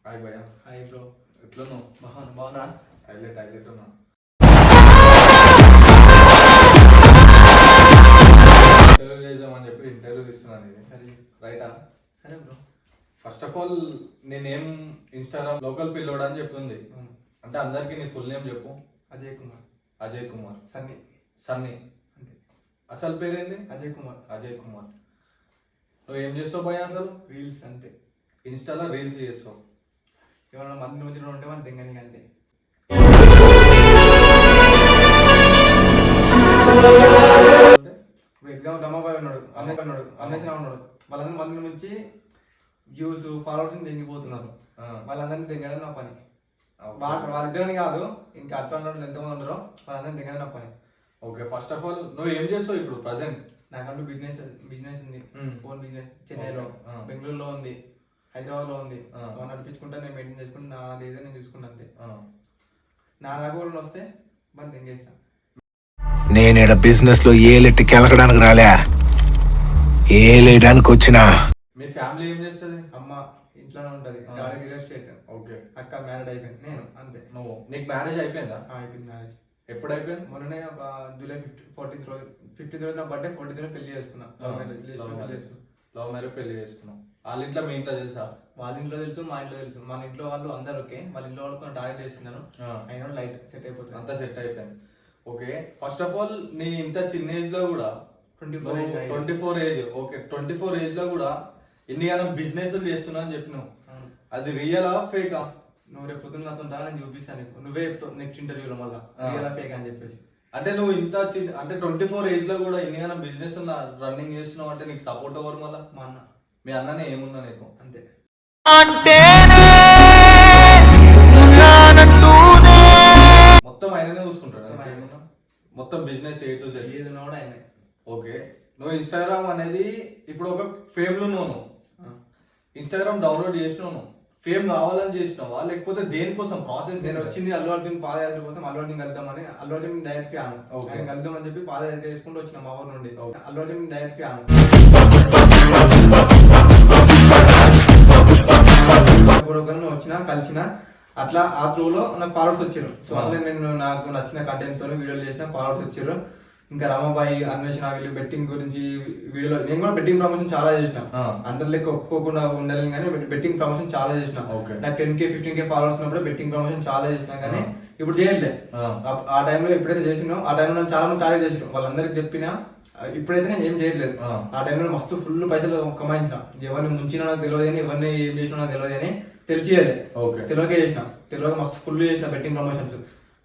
Hi భయ్య. Hi bro. ఎట్లున్నావు? బాగున్నా. హైలైట్ ఉన్నా. ఇంటర్వ్యూ చేద్దామని చెప్పి ఇంటర్వ్యూ ఇస్తున్నాను ఇది. సరే రైటా? సరే బ్రో. ఫస్ట్ ఆఫ్ ఆల్ నేనేం ఇన్స్టాగ్రామ్ లోకల్ పిల్లోడు అని చెప్తుంది. అంటే అందరికీ నీ ఫుల్ నేమ్ చెప్పు. అజయ్ కుమార్. అజయ్ కుమార్. సన్నీ. సన్నీ. అంతే. అసలు పేరేంది? అజయ్ కుమార్. అజయ్ కుమార్. నువ్వు ఏం చేస్తావు భయ్య అసలు? రీల్స్ అంతే. ఇన్స్టాలో రీల్స్ చేస్తావు. ఏమన్నా మంది రోజులు ఉంటే మన దింగని అంతే. ఇప్పుడు ఎగ్జామ్ రమాబాయ్ ఉన్నాడు, అన్నయ్య ఉన్నాడు, అన్నయ్య ఉన్నాడు. వాళ్ళందరి మంది నుంచి వ్యూస్ ఫాలోవర్స్ దింగిపోతున్నారు. వాళ్ళందరినీ దింగడం నా పని. వాళ్ళిద్దరని కాదు, ఇంకా అట్లా ఎంతమంది ఉన్నారో వాళ్ళందరినీ దింగడం నా పని. ఓకే, ఫస్ట్ ఆఫ్ ఆల్ నువ్వు ఏం చేస్తావు ఇప్పుడు ప్రజెంట్? నాకంటూ బిజినెస్ ఉంది. ఓన్ బిజినెస్ చెన్నైలో, బెంగళూరులో ఉంది, హైదరాబాద్లో ఉంది. నడిపించుకుంటా, నేను మెయింటైన్ చేసుకుంటా, నాది ఏదో నేను చూసుకుంటా అంతే. నా దాకా వాళ్ళు వస్తే బంద్ ఎంగేస్తా. నేను ఇక్కడ బిజినెస్ లో ఏలెట్టి కెలకడానికి రాలే, ఏలేయడానికి వచ్చినా. మీ ఫ్యామిలీ ఏం చేస్తుంది? అమ్మ ఇంట్లోనే ఉంటుంది, డాడీ రియల్ ఎస్టేట్. ఓకే. అక్క మ్యారేజ్ అయిపోయింది, నేను అంతే. నీకు మ్యారేజ్ అయిపోయిందా? అయిపోయింది మ్యారేజ్. ఎప్పుడు అయిపోయింది? మొన్ననే ఒక జూలై 15th రోజు నా బర్త్డే, 14th రోజు పెళ్లి చేసుకున్నా. లవ్ మ్యారేజ్ పెళ్లి చేసుకున్నాం. వాళ్ళ ఇంట్లో మీ ఇంట్లో తెలుసా? వాళ్ళ ఇంట్లో తెలుసు, మా ఇంట్లో తెలుసు. మన ఇంట్లో వాళ్ళు అందరు ఓకే, వాళ్ళ ఇంట్లో వాళ్ళు డాడీ చేస్తున్నారు. అయినా లైట్ సెట్ అయిపోతుంది, అంతా సెట్ అయిపోయింది. ఓకే, ఫస్ట్ ఆఫ్ ఆల్ నీ ఇంత చిన్న ఏజ్ లో కూడా 24 ఏజ్. ఓకే, 24 ఏజ్ లో కూడా ఇన్ని గానం బిజినెస్ చేస్తున్నా అని చెప్పినావు. అది రియలా ఫేకా? నువ్వు రేపు పొద్దున్న నాతో రా, నేను చూపిస్తాను నీకు. నువ్వే చెప్తావు నెక్స్ట్ ఇంటర్వ్యూలో మళ్ళీ రియలా ఫేక్ అని చెప్పేసి. అంటే నువ్వు ఇంత అంటే 24 ఏజ్ లో కూడా ఇన్ని గానం బిజినెస్ రన్నింగ్ చేస్తున్నావు అంటే నీకు సపోర్ట్ ఎవరు మళ్ళా? మా అన్న. మీ అన్ననే ఏముందా నీకు? అంతే. మొత్తం ఆయననే చూసుకుంటాడు. మొత్తం బిజినెస్ ఏ టు జెడ్ ఏది కూడా ఆయన. ఓకే, నువ్వు ఇన్స్టాగ్రామ్ అనేది ఇప్పుడు ఒక ఫేమ్ లో నువ్వు ఇన్స్టాగ్రామ్ డౌన్లోడ్ చేసినావు, ఫేమ్ కావాలని చేసినావా లేకపోతే దేనికోసం ప్రాసెస్? నేను వచ్చింది అల్లు అర్జున్ పాదయాత్ర కోసం. అల్లు అర్జున్ కలుద్దామని, అల్లు అర్జున్ డైరెక్ట్ ఫ్యాన్. ఆయన కలుద్దామని చెప్పి పాదయాత్ర చేసుకుంటూ వచ్చిన మా ఊరు నుండి. Allu Arjun direct fan. వచ్చిన కలిసిన అట్లా ఆ త్రూలో నాకు ఫాలోవర్స్ వచ్చారు. సో అట్లా నేను నాకు నచ్చిన కంటెంట్ తో వీడియోలు చేసిన ఫాలోవర్స్ వచ్చారు. ఇంకా రామాబాయి, అన్వేషణ, వీళ్ళు బెట్టింగ్ గురించి వీడియోలో నేను కూడా బెట్టింగ్ ప్రమోషన్ చాలా చేసిన. అందరి లెక్క ఒప్పుకోకుండా ఉండాలి కానీ బెట్టింగ్ ప్రమోషన్ చాలా చేసిన. నాకు 10K 15K ఫాలోవర్స్ ఉన్నప్పుడు బెట్టింగ్ ప్రమోషన్ చాలా చేసిన, కానీ ఇప్పుడు చేయట్లే. ఆ టైంలో ఎప్పుడైతే చేసినో ఆ టైంలో నేను చాలా మంది టార్గెట్ చేసిన, వాళ్ళందరికి చెప్పినా. ఇప్పుడైతే నేను ఏం చేయట్లేదు. ఆ టైంలో మస్తు ఫుల్ పైసలు కమాయించిన. ఎవరిని ముంచినా నాకు తెలియదు అని, ఎవరిని ఏం చేసినా నాకు తెలియదు అని తెలియలే. తెలియకే చేసిన, తెలియక మస్తు ఫుల్ చేసిన బెట్టింగ్ ప్రమోషన్స్.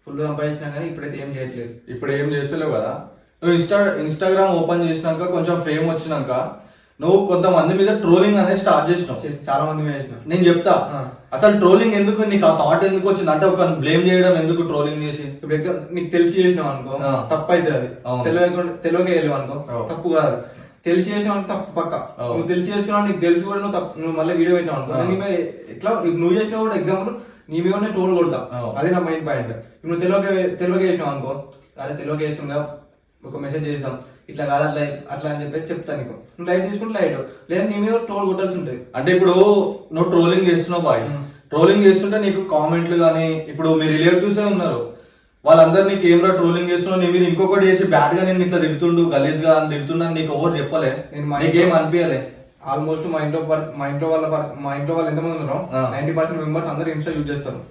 ఫుల్ సంపాదించినా కానీ ఇప్పుడైతే ఏం చేయట్లేదు. ఇప్పుడు ఏం చేస్తలేవు కదా. నువ్వు ఇన్స్టాగ్రామ్ ఓపెన్ చేసినాక కొంచెం ఫేమ్ వచ్చినాక నువ్వు కొంతమంది మీద ట్రోలింగ్ అనేది స్టార్ట్ చేసినావు. చాలా మంది మీద చేసిన. నేను చెప్తా అసలు ట్రోలింగ్ ఎందుకు, నీకు ఆ థాట్ ఎందుకు వచ్చింది? అంటే ఒక బ్లేమ్ చేయడం ఎందుకు ట్రోలింగ్ చేసి? ఇప్పుడు నీకు తెలిసి చేసినావు అనుకో తప్పు అవుతుంది. అది తెలియక వెళ్ళావు అనుకో తప్పు కాదు. తెలిసి చేసినావు అనుకో తప్పు పక్క. నువ్వు తెలిసి చేసినావు, నీకు తెలిసి కూడా నువ్వు మళ్ళీ వీడియో పెట్టినావు అనుకో నీ మీద ఎట్లా నువ్వు చేసినా కూడా ఎగ్జాంపుల్ నీ మీద నేను ట్రోల్ కొడతా. అది నా మైండ్ పాయింట్. నువ్వు తెలియక చేసినావు అనుకో, అదే తెలియక చేస్తుందా ఒక మెసేజ్ చేద్దాం ఇట్లా కాదు అట్లా అట్లా అని చెప్పేసి చెప్తాను నీకు. నువ్వు లైట్ తీసుకుంటే లైట్, లేదా నీ మీద ట్రోల్ కొట్టాల్సి ఉంటుంది. అంటే ఇప్పుడు నువ్వు ట్రోలింగ్ చేస్తున్నావు బాయ్, ట్రోలింగ్ చేస్తుంటే నీకు కామెంట్లు కానీ ఇప్పుడు మీ రిలేటివ్స్ ఉన్నారు, వాళ్ళందరూ నీకు ఏమరా ట్రోలింగ్ చేస్తున్నావు, నీ మీద ఇంకొకటి చేసి బ్యాడ్ గా నేను ఇట్లా తిడుతుండు గలీజ్ గా అని తిడుతున్నా నీకు ఎవరు చెప్పలే? నీకేం అనిపించలే? ఆల్మోస్ట్ మా ఇంట్లో వాళ్ళు ఎంతమంది ఉన్నారో 90% మెంబర్స్ అందరూ ఇన్స్టా యూజ్ చేస్తారు.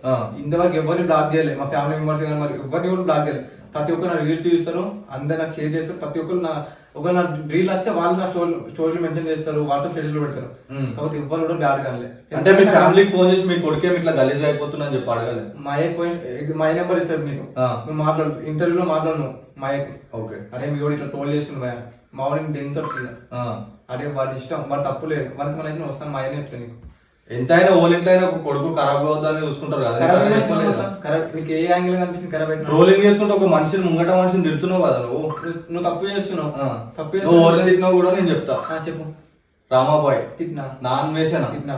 ఇంతవరకు ఎవరిని బ్లాక్ చేయలేదు, మా ఫ్యామిలీ మెంబర్స్ కానీ మరి ఎవరిని కూడా బ్లాక్ చేయలేదు. ప్రతి ఒక్కరు నా రీల్స్ చూస్తారు, అందరు నాకు షేర్ చేస్తారు. ప్రతి ఒక్కరు నా రీల్ వస్తే వాళ్ళు నా స్టోరీ మెన్షన్ చేస్తారు, వాట్సాప్ స్టేటస్ లో పెడతారు. కాబట్టి ఎవరు కూడా బ్లాక్ కాలే. అంటే మీ ఫ్యామిలీకి ఫోన్ చేసి మీ కొడుకే ఇట్లా గలీజ్ అయిపోతున్నా అని చెప్పి అడగలే? మా నెంబర్ ఇస్తారు నీకు, నువ్వు మాట్లాడు ఇంటర్వ్యూలో మాట్లాడు మా ఓకే అరే మీ కూడా ఇట్లా ట్రోల్ చేస్తుంది భయ, మా వాడిని దేంతో అదే వాడి ఇష్టం, వాడు తప్పు లేదు, వాడికి మన అయితే వస్తాను మా ఆయన చెప్తాను నీకు. ఎంతైనా ఓలింట్లో అయినా ఒక కొడుకు ఖరాబ్ అవుతుందని చూసుకుంటారు కదా. నీకు ఏ యాంగిల్ కనిపిస్తుంది ఖరాబ్ అయితే? ట్రోలింగ్ చేసుకుంటే ఒక మనిషిని ముంగట మనిషిని తిడుతున్నావు కదా నువ్వు తప్పు చేస్తున్నావు. తప్పు ఓవర్ని తిట్టినావు కూడా నేను చెప్తా. చెప్పు. రామాబాయ్ తిట్టినా, నాన్ వేసానా తిట్టినా?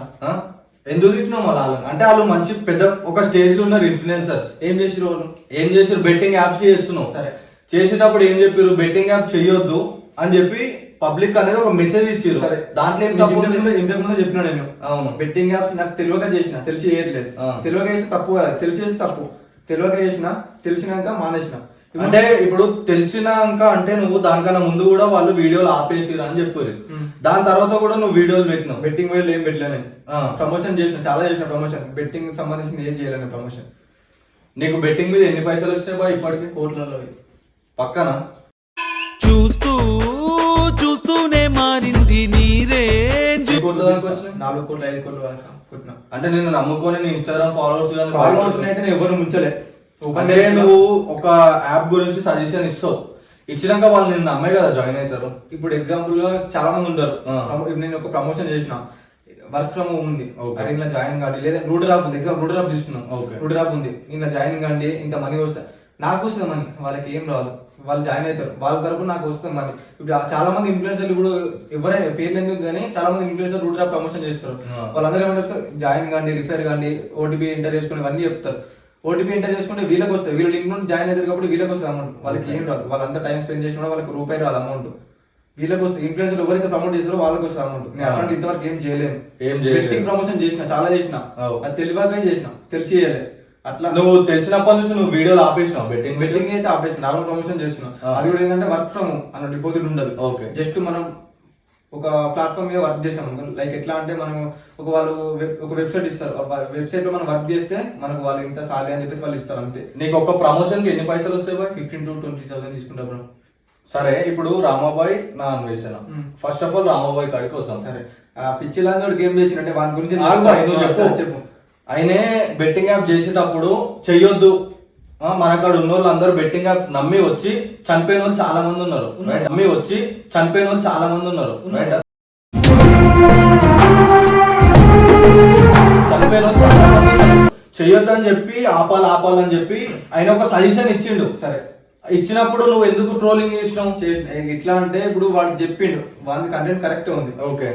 ఎందుకు తిట్టినావు మళ్ళీ? అంటే వాళ్ళు మంచి పెద్ద ఒక స్టేజ్ లో ఉన్నారు ఇన్ఫ్లుయెన్సర్స్. ఏం చేసిరు వాళ్ళు? ఏం చేసారు? బెట్టింగ్ యాప్స్ చేస్తున్నావు. సరే, చేసేటప్పుడు ఏం చెప్పారు? బెట్టింగ్ యాప్ చెయ్యొద్దు అని చెప్పి పబ్లిక్ అనేది ఒక మెసేజ్ ఇచ్చారు. సరే దాంట్లో ఏం తప్పు ఉంది? ఇంతకు ముందు చెప్పినా నేను అవును. బెట్టింగ్ యాప్స్ నాకు తెలియక చేసిన, తెలిసి చేయట్లేదు. తెలియక చేస్తే తప్పు కదా, తెలిసి చేస్తే తప్పు. తెలియక చేసిన, తెలిసినాక మానేసిన. అంటే ఇప్పుడు తెలిసినాక అంటే నువ్వు దానికన్నా ముందు కూడా వాళ్ళు వీడియోలు ఆపేసిరా అని చెప్పారు. దాని తర్వాత కూడా నువ్వు వీడియోలు పెట్టినావు. బెట్టింగ్ వీడియోలు ఏం పెట్టలేను. ప్రమోషన్ చేసిన, చాలా చేసిన ప్రమోషన్. బెట్టింగ్ సంబంధించింది ఏం చేయలేను ప్రమోషన్. నీకు బెట్టింగ్ మీద ఎన్ని పైసలు వచ్చినాయి బా ఇప్పటికి? కోట్లలో పక్కన చూస్తూనే మారింది నీరే. 4 కోట్లు 5 కోట్లు కొట్టినా. అంటే నేను నమ్ముకొని నీ ఇన్స్టాగ్రామ్ ఫాలోవర్స్ అయితే నేను ఎవరు ముంచలే. అంటే నువ్వు ఒక యాప్ గురించి సజెషన్ ఇస్తావు, ఇచ్చినాక వాళ్ళు నిన్ను నమ్మే కదా జాయిన్ అవుతారు. ఇప్పుడు ఎగ్జాంపుల్ గా చాలా మంది ఉంటారు. నేను ఒక ప్రమోషన్ చేసిన, వర్క్ ఫ్రమ్ హోమ్ ఉంది, అది ఇలా జాయిన్ కాండి, లేదా రూట్ రాప్ ఉంది. ఎగ్జాంపుల్ రూట్ రాప్ తీసుకున్నాం, రూట్ రాప్ ఉంది, ఇలా జాయిన్ కాండి, ఇంత మనీ వస్తాయి. నాకు వస్తుంది మనీ, వాళ్ళకి ఏం రాదు. వాళ్ళు జాయిన్ అవుతారు, వాళ్ళ తరపు నాకు వస్తుంది మనీ. ఇప్పుడు చాలా మంది ఇన్ఫ్లుయెన్సర్లు ఇప్పుడు ఎవరైనా పేర్లు ఎందుకు కానీ చాలా మంది ఇన్ఫ్లుయెన్సర్ రూట్ రాప్ ప్రమోషన్ చేస్తారు. వాళ్ళందరూ ఏమైనా చెప్తారు, జాయిన్ కాండి, రిఫర్ కాండి, ఓటీపీ ఎంటర్ చేసుకుని ఇవన్నీ చెప్తారు. ఓటీపీ ఎంటర్ చేసుకుంటే వీళ్ళకి వస్తాయి, వీళ్ళ లింక్ నుండి జాయిన్ అవుతారు కాబట్టి వీళ్ళకి వస్తుంది అమౌంట్. వాళ్ళకి ఏం రాదు, వాళ్ళంతా టైం స్పెండ్ చేసిన వాళ్ళకి రూపాయి రాదు అమౌంట్. వీళ్ళకి వస్తుంది, ఇన్ఫ్లుయెన్సర్ ఎవరైతే ప్రమోట్ చేస్తారో వాళ్ళకి వస్తుంది అమౌంట్. నేను అట్లాంటి ఇంతవరకు ఏం చేయలేము. బెట్టింగ్ ప్రమోషన్ చేసిన, చాలా చేసిన, అది తెలియక చేసిన, తెలిసి చేయలే. అట్లా నువ్వు తెలిసినప్పటి నుంచి నువ్వు వీడియోలు ఆపేసినావు. బెట్టింగ్ అయితే ఆపేసిన, నార్మల్ ప్రమోషన్ చేస్తున్నావు. అది కూడా ఏంటంటే వర్క్ ఫ్రమ్ అన్న డిపాజిట్ ఉండదు. జస్ట్ మనం ఒక ప్లాట్ఫామ్ మీద వర్క్ చేసినాం. లైక్ ఎట్లా అంటే మనం వాళ్ళు ఒక వెబ్సైట్ ఇస్తారు, వెబ్సైట్ లో మనం వర్క్ చేస్తే మనకు వాళ్ళు ఇంత సాలరీ అని చెప్పేసి వాళ్ళు ఇస్తారు అంతే. నీకు ఒక ప్రమోషన్ కి ఎన్ని పైసలు వస్తాయి? 15,000 to 20,000 తీసుకుంటా బ్రో. సరే, ఇప్పుడు రామాబాయ్ నా అన్వేషణ. ఫస్ట్ ఆఫ్ ఆల్ రామాబాయ్ కాడికి వస్తాం. సరే, పిచ్చి లాగా గేమ్ చేసినట్టే వాని గురించి చెప్పు. ఆయనే బెట్టింగ్ యాప్ చేసేటప్పుడు చెయ్యొద్దు, మనకాడ ఉన్న వాళ్ళు అందరూ బెట్టింగ్ యాప్ నమ్మి వచ్చి చనిపోయిన వాళ్ళు చాలా మంది ఉన్నారు. నమ్మి వచ్చి చనిపోయిన వాళ్ళు చాలా మంది ఉన్నారు. చనిపోయిన వాళ్ళు చాలా మంది ఉన్నారు. చెయ్యొద్దు అని చెప్పి ఆపాలని చెప్పి ఆయన ఒక సజెషన్ ఇచ్చిండు. సరే, ఇచ్చినప్పుడు నువ్వు ఎందుకు ట్రోలింగ్ చేసినావు? ఎట్లా అంటే ఇప్పుడు వాడికి చెప్పిండు, వాడి కంటెంట్ కరెక్ట్ ఉంది. ఓకే,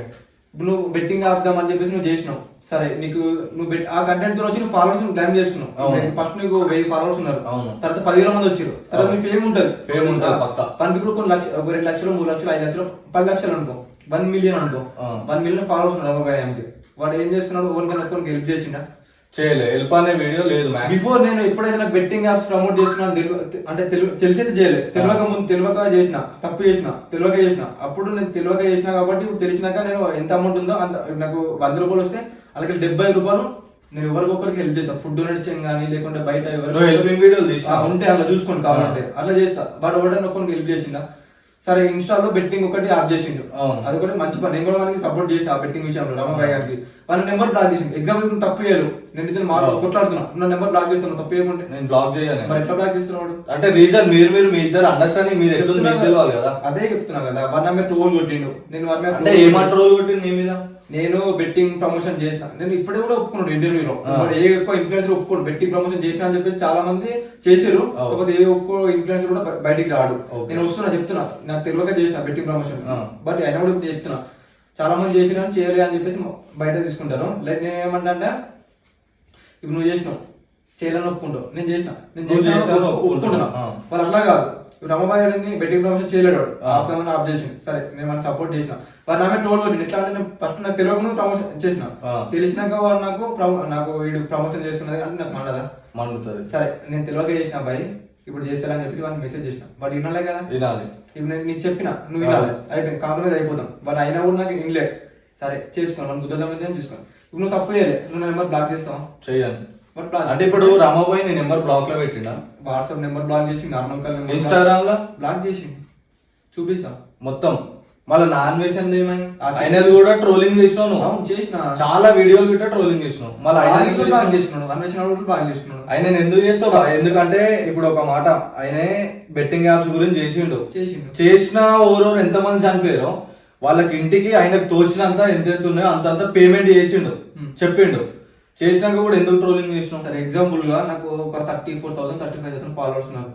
ఇప్పుడు నువ్వు బెట్టింగ్ ఆపుదామని చెప్పేసి నువ్వు చేసినావు. సరే, నీకు నువ్వు ఆ కంటెంట్ తో వచ్చి నువ్వు ఫాలోవర్స్ క్లైమ్ చేసుకున్నావు. ఫస్ట్ నీకు 1000 ఫాలోవర్స్ ఉన్నారు, తర్వాత 10,000 మంది వచ్చారు, తర్వాత నీకు ఫేమ్ ఉంటుంది. పనికి ఇప్పుడు కొన్ని లక్షలు, ఒక 2 లక్షలు, 3 లక్షలు, 5 లక్షలు, 10 లక్షలు అనుకో, 1 మిలియన్ అనుకో, 1 మిలియన్ ఫాలోవర్స్ ఉన్నారు రామాబాయ్కి. వాడు ఏం చేస్తున్నాడు, ఒకరికి హెల్ప్ చేసిండా? చేయలే. హెల్ప్ అనే వీడియో లేదు. బిఫోర్ నేను ఎప్పుడైతే నాకు బెట్టింగ్ యాప్స్ ప్రమోట్ చేస్తున్నాను అంటే తెలిసైతే చేయలేదు. తెలియక ముందు తెలియక చేసిన, తప్పు చేసిన, తెలియక చేసిన. అప్పుడు నేను తెలియక చేసిన కాబట్టి ఇప్పుడు తెలిసినాక నేను ఎంత అమౌంట్ ఉందో అంత, నాకు 100 రూపాయలు వస్తే అలాగే 70 రూపాయలు నేను ఎవరికొకరికి హెల్ప్ చేస్తాను. ఫుడ్ డొనేట్ చేయను కానీ, లేకుంటే బయట ఉంటే అలా చూసుకోండి కావాలంటే అట్లా చేస్తా. వాడు ఎవరైనా ఒక్కరికి హెల్ప్ చేసిందా? సరే, ఇన్స్టాలో బెట్టింగ్ ఒకటి ఆప్ చేసిండు, అది కూడా మంచి పని. నేను కూడా మనకి సపోర్ట్ చేసిన ఆ బెట్టింగ్ విషయంలో రామాబాయ్ గారికి. వాళ్ళ నెంబర్ బ్లాక్ చేసింది. ఎగ్జాంపుల్ తప్పు చేయలేదు, నేను ఇద్దరు కొట్లాడుతున్నా, నా నెంబర్ బ్లాక్ చేస్తున్నాను, తప్పు చేయకుంటే నేను బ్లాక్ చేయాలి. మరి ఎట్లా బ్లాక్ చేస్తున్నాడు అంటే రీజన్ మీరు మీ ఇద్దరు అండర్స్టాండింగ్ మీద తెలియాలి కదా. అదే చెప్తున్నా కదా. వాడి మీద ట్రోల్ కొట్టిండు, నేను వాడి మీద అంటే ఏమంటే ట్రోల్ కొట్టిండు నీ మీద? నేను బెట్టింగ్ ప్రమోషన్ చేసిన, నేను ఇప్పుడు కూడా ఒప్పుకున్నాడు ఇంటర్వ్యూలో. ఏ ఎక్కువ ఇన్ఫ్లుయెన్సర్ ఒప్పుకోడు బెట్టింగ్ ప్రమోషన్ చేసిన అని చెప్పి చాలా మంది చేసారు. కాకపోతే ఏ ఒక్కో ఇన్ఫ్లుయెన్సర్ కూడా బయటికి రాడు. నేను వస్తున్నా చెప్తున్నా, నాకు తెలియక చేసిన బెట్టింగ్ ప్రమోషన్. బట్ అయినా కూడా ఇప్పుడు చెప్తున్నా, చాలా మంది చేసిన చేయలే అని చెప్పేసి బయట తీసుకుంటారు. లైక్ నేను ఏమంటే, ఇప్పుడు నువ్వు చేసినావు, చేయాలని ఒప్పుకుంటావు, నేను చేసిన ఒప్పుకుంటున్నా. వాళ్ళు అట్లా కాదు. రామాబాయ్ గారిని బెట్టింగ్ ప్రమోషన్ చేయలేడు, ఆపుతామని ఆప్ చేసింది. సరే, నేను మనకు సపోర్ట్ చేసిన. వాడు నా మీద ట్రోల్ కొట్టింది. ఎట్లా అంటే, నేను ఫస్ట్ నాకు తెలియకుండా ప్రమోషన్ చేసిన, తెలిసినాక వాడు నాకు వీడు ప్రమోషన్ చేస్తున్నది అంటే నాకు మండుతుంది. సరే, నేను తెలియక చేసిన అబ్బాయి, ఇప్పుడు చేస్తారని చెప్పి వాడిని మెసేజ్ చేసిన. వాడు వినాలే కదా, వినాలి. ఇప్పుడు నేను నీకు చెప్పిన, నువ్వు వినాలి, అయిపోయింది, కాంప్రమైజ్ అయిపోతాం. వాడు అయినా కూడా నాకు వినలే. సరే, చేసుకోండి, మనం గుద్దలం చూసుకోండి. ఇప్పుడు నువ్వు తప్పు చేయలే, నువ్వు నెంబర్ బ్లాక్ చేస్తావు? చేయాలి. అంటే ఇప్పుడు రామాబాయ్ నీ నెంబర్ బ్లాక్ లో పెట్టినా? వాట్సాప్ నెంబర్ బ్లాక్ చేసి, నార్మల్ కాల్, ఇన్స్టాగ్రామ్ లో బ్లాక్ చేసి చూపిస్తా మొత్తం. మళ్ళీ నా అన్వేషణ ఏమైంది? ఆయనది కూడా ట్రోలింగ్ చేసినావు నువ్వు. చేసిన చాలా వీడియోలు కూడా ట్రోలింగ్ చేసినావు. మళ్ళీ బ్లాక్ చేసినాడు, అన్వేషణ బ్లాక్ చేసినాడు. ఆయన ఎందుకు చేస్తావు? ఎందుకంటే ఇప్పుడు ఒక మాట, ఆయన బెట్టింగ్ యాప్స్ గురించి చేసిన ఓరోరు ఎంతమంది చనిపోయారో వాళ్ళకి ఇంటికి ఆయనకు తోచినంత ఎంత ఉన్నాయో అంతంత పేమెంట్ చేసిండు, చెప్పిండు. చేసినాక కూడా ఎందుకు ట్రోలింగ్ చేసినావు? సరే, ఎగ్జాంపుల్ గా నాకు ఒక 34,000 35,000 ఫాలోవర్స్ ఉన్నారు.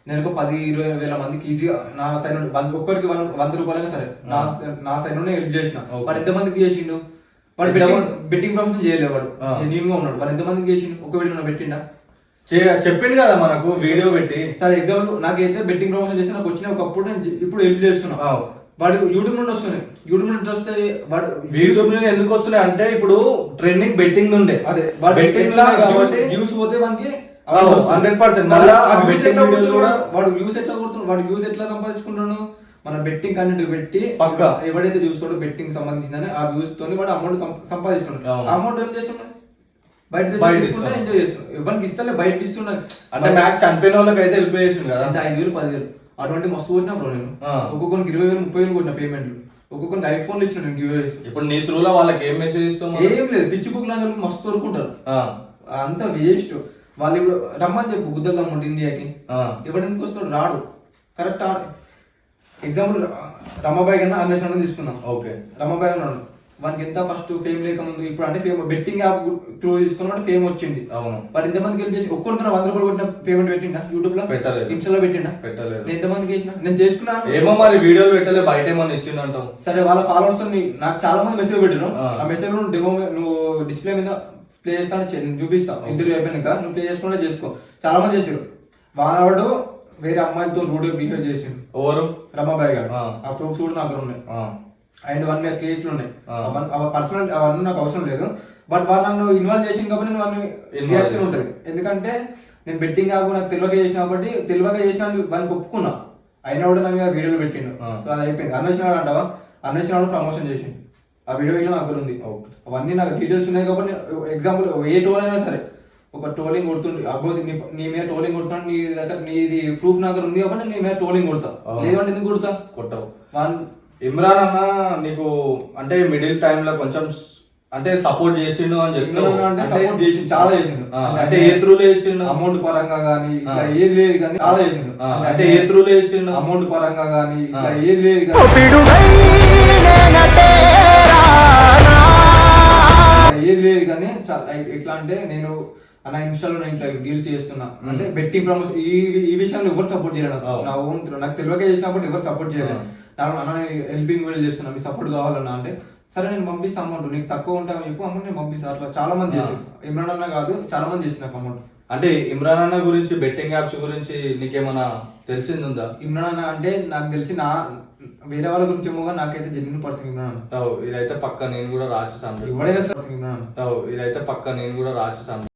నేను ఒక 10-20 వేల మందికి ఈజీగా నా సైడ్ నుండి ఒక్కరికి 100 రూపాయలైనా సరే నా సైడ్ నుండి హెల్ప్ చేసిన. వాడు ఎంతమందికి చేసిండు? వాడు బెట్టింగ్ ప్రమోషన్ చేయలేదు, వాడు జెన్యూన్ గా ఉన్నాడు. వాడు ఎంతమందికి చేసిండు? ఒక వీడియో పెట్టిండా? చెప్పిండు కదా మనకు వీడియో పెట్టి. సరే, ఎగ్జాంపుల్ నాకైతే బెట్టింగ్ ప్రమోషన్ చేసి నాకు వచ్చిన ఒకప్పుడు నేను ఇప్పుడు హెల్ప్ చేస్తున్నా. వాడు యూట్యూబ్ నుండి వస్తున్నాయి, యూట్యూబ్ నుండి వస్తే వాడు యూట్యూబ్ నుండి ఎందుకు వస్తున్నాయి అంటే ఇప్పుడు ట్రెండింగ్ బెట్టింగ్ నుండే అదే వాడు బెట్టింగ్ కాబట్టి వ్యూస్ పోతే వానికి 100% మళ్ళీ వాడు వ్యూస్ ఎట్లా కొడుతున్నాడు, వాడు వ్యూస్ ఎట్లా సంపాదించుకుంటాడు, మన బెట్టింగ్ కంటెంట్ పెట్టి పక్కా ఎవడైతే చూస్తాడో బెట్టింగ్ సంబంధించిందని ఆ వ్యూస్ తోని వాడు అమౌంట్ సంపాదిస్తున్నాడు. ఆ అమౌంట్ ఏం చేస్తున్నాడు, బయట ఎంజాయ్ చేస్తున్నాడు. ఎవరికి ఇస్తలే, బయట ఇస్తున్నాడు. అంటే మ్యాచ్ చనిపోయిన వాళ్ళకి అయితే హెల్ప్ చేసిండు కదా, 5,000 10,000 అటువంటి మస్తు కొట్టినా బ్రో నేను. ఒక్కొక్కరికి 20,000 30,000 కొట్టిన పేమెంట్లు, ఒక్కొక్కరికి ఐఫోన్లు ఇచ్చిన నేను గివ్. ఇప్పుడు నీ త్రూలో వాళ్ళకి ఏం మెసేజ్ ఇస్తాం? ఏం లేదు, పిచ్చి బుక్ లాంటి మస్తు దొరుకుంటారు, అంతా వేస్ట్. వాళ్ళు ఇప్పుడు రమ్మని చెప్పు గుద్దలు తమ్ముడు ఇండియాకి, ఎవడు ఎందుకు వస్తాడు, రాడు. కరెక్ట్ ఎగ్జాంపుల్ రమాబాయ్ కన్నా అన్వేషణ తీసుకుందాం. ఓకే, రమాబాయ్ ఉన్నాడు, వానికి ఎంత ఫస్ట్ ఫేమ్ లేకముందు, ఇప్పుడు అంటే ఫేమ్ బెట్టింగ్ యాప్ త్రూ తీసుకున్న ఫేమ్ వచ్చింది. అవును, వాడు ఎంతమందికి హెల్ప్ చేసి ఒక్కొక్కరు 100 రూపాయలు కొట్టిన పేమెంట్ పెట్టిండా యూట్యూబ్ లో? పెట్టలేదు. ఇన్స్టాలో పెట్టిండా? పెట్టలేదు. నేను ఎంతమందికి చేసిన, నేను చేసుకున్నాను. ఏమో మరి వీడియోలు పెట్టలే, బయట ఏమన్నా ఇచ్చిందంటావు. సరే, వాళ్ళ ఫాలోవర్స్ తో నాకు చాలా మంది మెసేజ్ పెట్టారు. ఆ మెసేజ్ నువ్వు డెమో నువ్వు డిస్ప్లే మీద ప్లే చేస్తాను, నేను చూపిస్తా. ఇంటర్వ్యూ అయిపోయినాక నువ్వు ప్లే చేసుకుంటే చేసుకో. చాలా మంది చేసారు. వాడు వేరే అమ్మాయిలతో రూడ్గా బిహేవ్ చేసిండు. ఎవరు? రమాబాయ్ గారు. ఆ ప్రూఫ్స్ కూడా నాకు ఉన్నాయి. అండ్ 1 మీద కేసులు ఉన్నాయి. పర్సనల్ అవన్నీ నాకు అవసరం లేదు. బట్ వాళ్ళు నన్ను ఇన్వాల్వ్ చేసింది కాబట్టి నేను వాళ్ళని రియాక్షన్ ఉంటుంది. ఎందుకంటే నేను బెట్టింగ్ యాప్ నాకు తెలియక చేసిన కాబట్టి, తెలియక చేసిన వాళ్ళకి ఒప్పుకున్నా. అయినా కూడా నా మీద వీడియోలు పెట్టిండు. అది అయిపోయింది. అన్వేషణ అంటావా, అన్వేషణ ప్రమోషన్ చేసిండు. ఆ వీడియో నా దగ్గర ఉంది. అవన్నీ నాకు డీటెయిల్స్ ఉన్నాయి కాబట్టి ఎగ్జాంపుల్ ఏ టోల్ అయినా సరే, ఒక టోలింగ్ కొడుతుంది అబ్బో నీ మీద టోలింగ్ కొడుతున్నాడు, నీ దగ్గర నీది ప్రూఫ్ నా దగ్గర ఉంది కాబట్టి నీ మీద టోలింగ్ కొడతా. లేదంటే ఎందుకు కొడతా? కొట్టావు. ఇమ్రాన్ అన్న నీకు అంటే మిడిల్ టైమ్ లో కొంచెం అంటే సపోర్ట్ చేసిండు అని చెప్తున్నాను. అంటే సపోర్ట్ చేసిండు, చాలా చేసిండు. అంటే ఏ త్రూలో చేసిండు? అమౌంట్ పరంగా కానీ ఇట్లా ఏది లేదు కానీ చాలా చేసిండు. అంటే ఏ త్రూలో చేసిండు? అమౌంట్ పరంగా కానీ ఇట్లా ఏది లేదు కానీ ఏది లేదు కానీ ఎట్లా అంటే నేను నా ఇన్స్టాలో నేను ఇట్లా డీల్స్ చేస్తున్నా అంటే బెట్టింగ్ ప్రమోషన్ ఈ విషయంలో ఎవరు సపోర్ట్ చేయలేదు. నా ఓన్ నాకు తెలియక చేసినప్పుడు ఎవరు సపోర్ట్ చేయలేదు. అన్న హెల్పింగ్ వీడియో చేస్తున్నా, మీ సపోర్ట్ కావాలన్నా అంటే సరే నేను పంపిస్తా అమౌంట్, నీకు తక్కువ ఉంటామని చెప్పు అమౌంట్ నేను పంపిస్తా. అట్లా చాలా మంది చేసి ఇమ్రాన్ అన్న కాదు చాలా మంది చేసి నాకు అమౌంట్. అంటే ఇమ్రాన్ అన్న గురించి బెట్టింగ్ యాప్స్ గురించి నీకేమన్నా తెలిసిందా? ఇమ్రాన్ అన్న అంటే నాకు తెలిసి వేరే వాళ్ళ గురించి ఏమో నాకైతే జెన్యున్ పర్సన్ ఇమ్రాన్ అన్న. ఇదైతే పక్క నేను కూడా రాసేసాను. ఎవడైనా పర్సన్ ఇమ్రాన్ అన్న. ఇదైతే పక్క నేను కూడా రాసేసాను.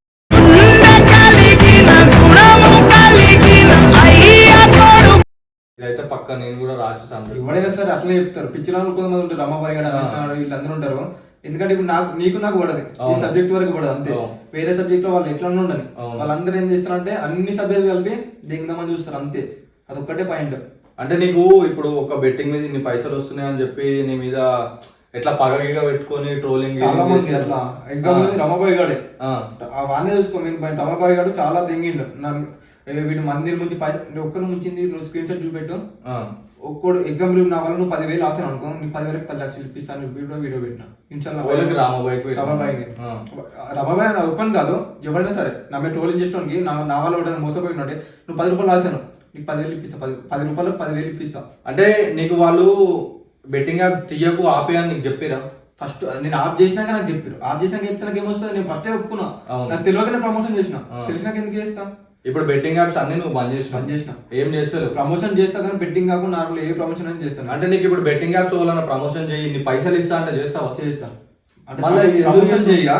ఇదైతే పక్క నేను కూడా రాసేసాను. ఎవడైనా సరే అట్లనే చెప్తారు. పిచ్చిరాలు కొంతమంది ఉంటారు, రమాబాయ్ గారు అన్వేషణ వీళ్ళందరూ ఉంటారు. ఎందుకంటే ఇప్పుడు నీకు పడదు, ఈ సబ్జెక్ట్ వరకు పడదు అంతే. వేరే సబ్జెక్ట్ లో వాళ్ళు ఎట్లా ఉండని వాళ్ళందరూ ఏం చేస్తారంటే అన్ని సబ్జెక్ట్ కలిపి దిగుదామని చూస్తారు అంతే. అదొక్కటే పాయింట్. అంటే నీకు ఇప్పుడు ఒక బెట్టింగ్ మీద ఇన్ని పైసలు వస్తున్నాయి అని చెప్పి నీ మీద ఎట్లా పగగిగా పెట్టుకొని ట్రోలింగ్ చాలా మంది అట్లా. ఎగ్జాంపుల్ రమాబాయ్ గాడే వానే చూసుకో. రమాబాయ్ గారు చాలా తెంగిండు వీడు మందిర్ ముంచి ఒక్కరు ముంచింది. నువ్వు స్క్రీన్ షాట్ చూపెట్టు. ఒక్కడు ఎగ్జాంపుల్ నా వల్ల నువ్వు 10,000 ఆసాను అనుకో, నీకు 10,000 10 లక్షలు ఇప్పిస్తాను వీడియో పెట్టినా ఇన్స్టాల్. రమాబాయ్ ఒక్కని కాదు ఎవరైనా సరే నా మీద ట్రోలింగ్ చేసడానికి నా వల్ల ఎవరైనా మోసపోయినట్టే నువ్వు 10 రూపాయలు ఆసాను, నీకు 10,000 ఇప్పిస్తా. 10 రూపాయలు 10,000 ఇప్పిస్తా. అంటే నీకు వాళ్ళు బెట్టింగ్ యాప్ తీయకు ఆపే అని నీకు చెప్పిరా? ఫస్ట్ నేను ఆఫ్ చేసినాక నాకు చెప్పారు. ఆఫ్ చేసినాక చెప్తే నాకు ఏమొస్తుంది, నేను ఫస్టే ఒప్పుకున్నా. నాకు తెలియకనే ప్రమోషన్ చేసిన, తెలిసినాక ఎందుకు చేస్తా? ఇప్పుడు బెట్టింగ్ యాప్స్ అన్ని నువ్వు బంద్ చేసిన ఏం చేస్తారు? ప్రమోషన్ చేస్తా కానీ బెట్టింగ్ కాకుండా నార్మల్ ఏ ప్రమోషన్ అని చేస్తాను. అంటే నీకు ఇప్పుడు బెట్టింగ్ యాప్స్ వల్ల ప్రమోషన్ చేయి, నీ పైసలు ఇస్తా అంటే చేస్తావా? చేస్తా. మళ్ళీ ప్రమోషన్ చేయ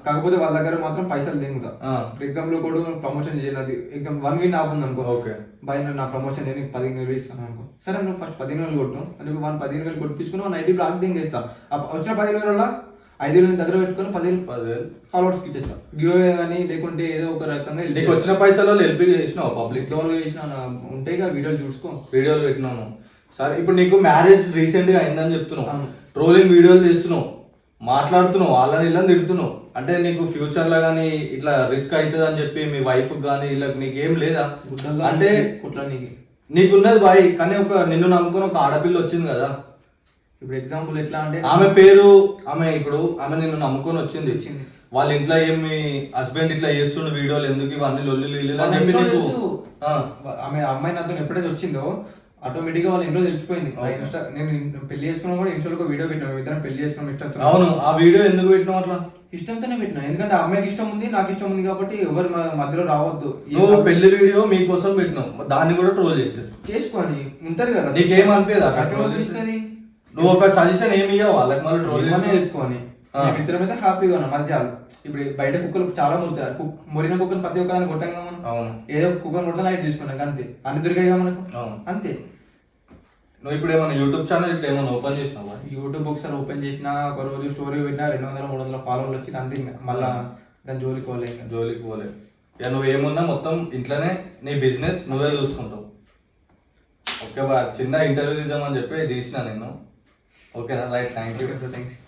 కాకపోతే వాళ్ళ దగ్గర మాత్రం పైసలు దిగుతా. ఫర్ ఎగ్జాంపుల్ కూడా ప్రమోషన్ చేయాలి. ఎగ్జాంపుల్ 1 వీక్ ఆపుంది అనుకో, ఓకే బై నా ప్రమోషన్ చేయడానికి 15,000 ఇస్తాను అనుకో. సరే నువ్వు ఫస్ట్ 15,000 కొట్టు అని 15,000 కొట్టించుకుని 90 బ్లాక్ దింగ్ చేస్తా. వచ్చిన 15,000 వల్ల 5,000 దగ్గర పెట్టుకుని 10,000 ఫాలోవర్స్కి ఇచ్చేస్తా. గివ్ అవే కానీ లేకుంటే ఏదో ఒక రకంగా. నీకు వచ్చిన పైసలు హెల్ప్ చేసినావు, పబ్లిక్ డోన్ చేసిన ఉంటాయి కదా వీడియోలు చూసుకో, వీడియోలు పెట్టినాను. సరే ఇప్పుడు నీకు మ్యారేజ్ రీసెంట్ గా అయిందని చెప్తున్నావు, ట్రోలింగ్ వీడియోలు చేస్తున్నావు, మాట్లాడుతున్నావు, వాళ్ళని ఇలా తిడుతున్నావు. అంటే నీకు ఫ్యూచర్ లో గానీ ఇట్లా రిస్క్ అవుతుంది అని చెప్పి మీ వైఫ్ గానీ వీళ్ళకి నీకు ఏం లేదా? అంటే నీకున్నది బాయ్, కానీ ఒక నిన్ను నమ్ముకుని ఒక ఆడపిల్ల వచ్చింది కదా. ఇప్పుడు ఎగ్జాంపుల్ ఎట్లా అంటే ఆమె పేరు ఆమె నిన్ను నమ్ముకొని వచ్చింది. వాళ్ళ ఇంట్లో ఏమి హస్బెండ్ ఇట్లా చేస్తుండే వీడియోలు ఎందుకు ఇవన్నీ లొల్లి అని చెప్పి ఆమె అమ్మాయి నాతో ఎప్పుడైతే వచ్చిందో ఆటోమేటిక్ గా వాళ్ళ ఇంట్లో తెలిసిపోయింది. Okay. నేను పెళ్లి చేసుకున్నా కూడా ఇన్స్టాలో ఒక వీడియో పెట్టాను, ఇద్దరం పెళ్లి చేసుకున్నాం ఇష్టంతో. అవును, ఆ వీడియో ఎందుకు పెట్టినావు అట్లా? ఇష్టంతోనే పెట్టినా, ఎందుకంటే ఆ అమ్మాయికి ఇష్టం ఉంది, నాకు ఇష్టం ఉంది కాబట్టి ఎవరు మధ్యలో రావద్దు. నువ్వు పెళ్లి వీడియో మీకోసం పెట్టినావు, దాన్ని కూడా ట్రోల్ చేసారు. చేసుకోని ఉంటారు కదా, నీకేం అనిపించదు అక్కడ నాకేం troll అనిపిస్తది? నువ్వు ఒక సజెషన్ ఏమి ఇవ్వవు వాళ్ళకి, మళ్ళీ ట్రోల్ చేసుకోని ఇద్దరం అయితే హ్యాపీగా ఉన్నాం. మధ్యాలు ఇప్పుడు బయట కుక్కలు చాలా మురుతారు, మొరిన కుక్కలు ప్రతి ఒక్కదాన్ని కొట్టాం మనం. అవును, ఏదో కుక్కను కొడతా లైట్ తీసుకున్నాం అంతే, అన్ని దొరికాయి మనకు. అవును. అంతే. నువ్వు ఇప్పుడు ఏమైనా యూట్యూబ్ ఛానల్ ఇట్లా ఏమైనా ఓపెన్ చేసినావా? యూట్యూబ్ ఒకసారి ఓపెన్ చేసిన, ఒక రోజు స్టోరీ పెట్టినా 200-300 ఫాలోవర్లు వచ్చింది అంతే. మళ్ళా దాని జోలికి పోలే. జోలికి పోలే. ఇక నువ్వు ఏమున్నా మొత్తం ఇంట్లోనే నీ బిజినెస్ నువ్వే చూసుకుంటావు. ఓకే బా, చిన్న ఇంటర్వ్యూ తీద్దామని చెప్పి తీసిన నేను. ఓకేనా, రైట్, థ్యాంక్ యూ. థ్యాంక్స్.